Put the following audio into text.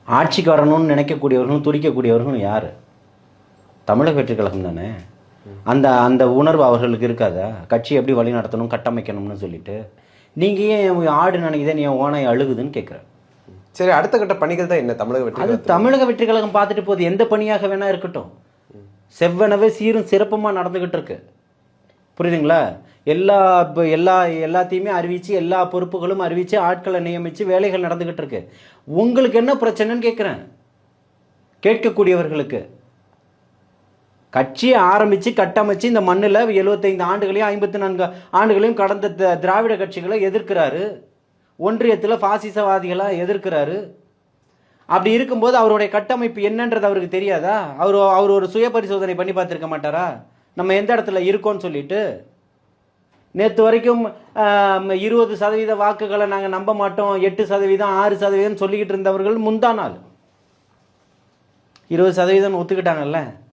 ஆட்சிக்கு வரணும்னு நினைக்கக்கூடியவர்களும் துடிக்கக்கூடியவர்களும் யார்? தமிழக வெற்றி கழகம் தானே. அந்த அந்த உணர்வு அவர்களுக்கு இருக்காதா? கட்சி எப்படி வழி நடத்தணும், கட்டமைக்கணும்னு சொல்லிட்டு நீங்கள் ஏன் ஆடு நினைக்குதே நீ ஓனாய் அழுகுதுன்னு கேட்குறேன். சரி, அடுத்த கட்ட பணிகள் தான் என்ன தமிழக வெற்றி? அது தமிழக வெற்றி கழகம் பார்த்துட்டு போகுது. எந்த பணியாக வேணா இருக்கட்டும், செவ்வனவே சீரும் சிறப்புமாக நடந்துக்கிட்டு இருக்கு. புரியுதுங்களா? எல்லாத்தையுமே அறிவிச்சு, எல்லா பொறுப்புகளும் அறிவிச்சு, ஆட்களை நியமித்து வேலைகள் நடந்துக்கிட்டு இருக்கு. உங்களுக்கு என்ன பிரச்சனைன்னு கேட்குறேன் கேட்கக்கூடியவர்களுக்கு. கட்சியை ஆரம்பித்து கட்டமைச்சு இந்த மண்ணில் 75 ஆண்டுகளையும் 54 ஆண்டுகளையும் கடந்த திராவிட கட்சிகளை எதிர்க்கிறாரு. ஒன்றியத்தில் பாசிசவாதிகளாக எதிர்க்கிறாரு. அப்படி இருக்கும்போது அவருடைய கட்டமைப்பு என்னன்றது அவருக்கு தெரியாதா? அவர் ஒரு சுய பரிசோதனை பண்ணி பார்த்துருக்க மாட்டாரா? நம்ம எந்த இடத்துல இருக்கோன்னு சொல்லிட்டு. நேற்று வரைக்கும் 20% வாக்குகளை நாங்கள் நம்ப மாட்டோம், 8%, 6% சொல்லிக்கிட்டு இருந்தவர்கள் முந்தா நாள் 20% ஒத்துக்கிட்டாங்கல்ல.